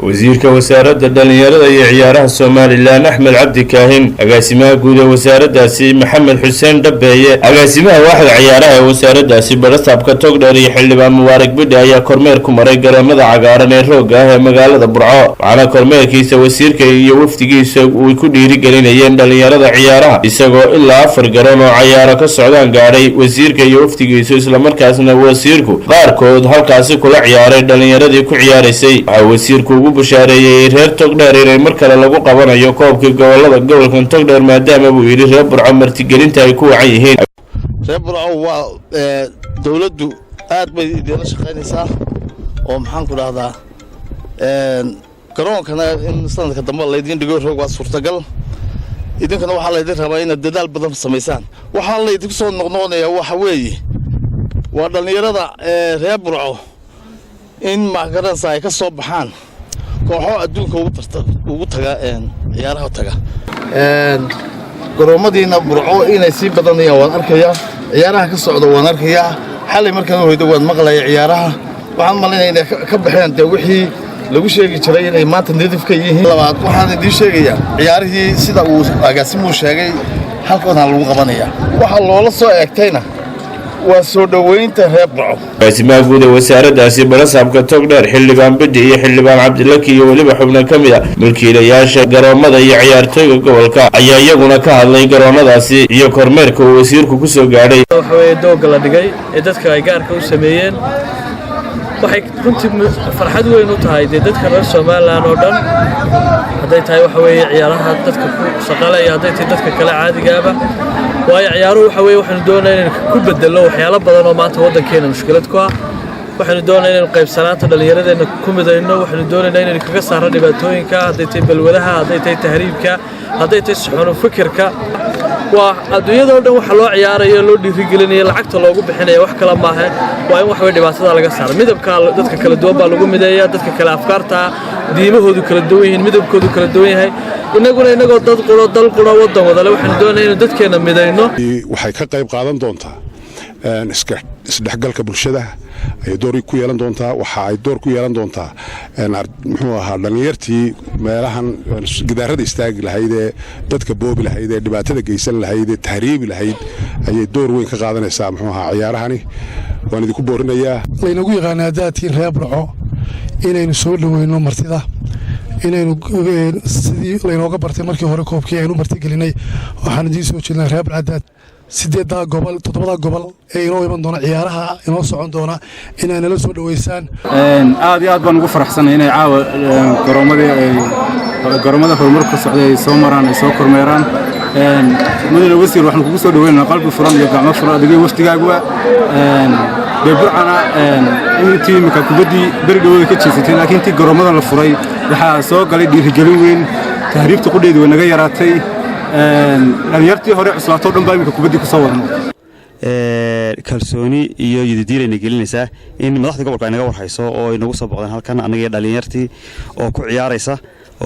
wasiirka wasaaradda dhalinyarada iyo ciyaaraha Soomaaliland Axmed Cabdi Kaahin agaasimaha guud ee wasaaraddaasi Maxamed Xuseen Dhabeeye agaasimaha waaxda ciyaaraha ee wasaaraddaasi Barasabka Togdheer iyo xildhibaan Mubaarak Bidhi ayaa kormeer ku maray garoomada cagaaran ee roogga ah ee magaalada Burco waxaana kormeerkiisa wasiirka iyo wafdigiisa uu ku dhiirigelinayeen dhalinyarada ciyaaraha isagoo ilaa 4 garoon oo ciyaaro ka socdaan gaaray wasiirka iyo wafdigiisa isla markaasna wasiirku qaarkood halkaasi kula ciyaaray dhalinyaradii ku ciyaaraysay wasiirku ugu bashaareeyay reer Togdheer inay mar kale lagu qabanayo koobka gobolka Togdheer maadaama uu yiri reer Burco martigelinta ay ku wacan yihiin reer Burco waa dawladdu aad bay idin shaqaynaysaa oo maxaan ku raahdaa garoonkana in sanadka dambe la idin dhigo roog waa suurtagal idinkana waxa la idin rabaa in dadaal badan sameysaan waxa la idin soo noqnoqonayaa waxa weeye waa dhalinyarada reer Burco in magaranaysa ay ka soo baxaan kooxo adduunka ugu taga ciyaaraha taga garoomadiina Burco inay si badanayaan waan arkayaa ciyaaraha ka socdo waan arkayaa xalay markaan hoydo waan maqlayaa ciyaaraha waxaan maleynayaa inay ka baxeen wixii lagu sheegi jiray inay maanta nadiif ka yihiin labaad waxaan idin sheegayaa ciyaarihii sida uu agaasimuhu sheegay halkoodna lagu qabanayaa waxa loola soo eegtayna waa soo dhaweynta reer Burco agaasimaha guud ee wasaaraddaasi Barasabka Togdheer xildhibaan Bidhi iyo xildhibaan Cabdilaki iyo waliba xubno kamid ah milkiilayaasha garoomada iyo ciyaartooyga gobolka ayaa iyaguna ka hadlay garoomadaasi iyo kormeerka uu wasiirku ku soo gaadhay waxa weeye doogga la dhigay ee dadka ay gaarka u sameeyeen waxay runtii farxad weyn u tahay dadka reer Soomaaliland oo dhan haday tahay waxa weeye ciyaaraha dadka ku shaqaleeya haday tahay dadka kale caadigaaba waayo ciyaaruhu waxa weeye waxaan doonaynaa in ku bedelo waxyaalo badan oo maanta wadankeena mushkilad ku ah waxaan doonaynaa in qaybsanaanta dhalinyaradeena ku midayno waxaan doonaynaa in kaga saaro dhibaatooyinka haday tahay balwadaha haday tahay tahriibka haday tahay suxuun fikirka waa adduunyada oo dhan waxa loo ciyaarayo loo dhiirigelinayo lacagta loogu bixinayo wax kala ma aha waa in wax weey dhibaatada laga saaro midabka dadka kala duwan baa lagu mideeyaa dadka kala afkaarta diimahoodu kala duwan yihiin midabkoodu kala duwan yahay inagoo dad dal qura wadan wada leh waxaan doonaynaa in dadkeena midayno waxay ka qayb qaadan doontaa isdhexgalka bulshada ay door ku yeelan doontaa waxa ay door ku yeelan doontaa muxuu ahaa dhalinyartii meelahan gidaarada istaagi lahayd ee dadka boobi lahayd ee dhibaatada geysan lahayd ee tahriibi lahayd ayay door weyn ka qaadanaysaa muxuu ahaa ciyaarahani waan idinku boorinayaa laynagu yaqaanaa daadkiin reer Burco inaynu soo dhaweyno martida inaynu sidii laynooga bartay markii hore koobkii aynu martigelinay waxaan idin soo jeednaa reer Burco 7 gobol 7 gobol ee inoo iman doona ciyaaraha inoo socon doona inay nala soo dhaweysaan aad iyo aad baan ugu faraxsanahay inay caawa garoomada horumarka socday soo maraan ay soo kormeeraan mudane wasiir waxaan kugu soo dhaweynaynaa qalbi furan iyo gacmo furan adigay waftigaaga Burcana intii imika kubadii bari dhawada ka jeesatay laakiin tii garoomada la furay waxa soo galay dhiirigelin weyn tahriibta qudheedu way naga yaraatay dhalinyartii hore cuslaato dhan baa imika kubadii ku soo wadno kalsooni iyo yididiirayna gelinaysaa in madaxda gobolka ay naga warhayso oo ay nagu soo boqdaan halkan anaga dhalinyartii oo ku ciyaaraysa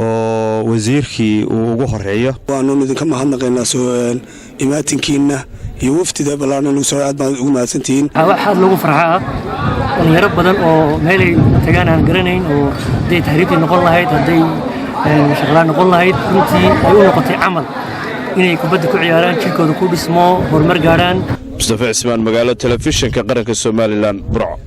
oo wasiirkii uu ugu horeeyo waanu idinka mahadnaqaynaa soo imaatinkiina iyo waftida balaanan soo aad baan ugu mahadsantihiin waxaad lagu farxaa dhalinyaro badan oo meel ay tagaan aan garanayn oo haday tahriibti noqon lahayd haday shaqalaan noqon lahayd intii ay u noqotay camal inay kubadda ku ciyaaraan jirkooda ku dhismo horumar gaaraan Mustafa Ismaan magaalo telefishinka qaranka Soomaaliland Burco.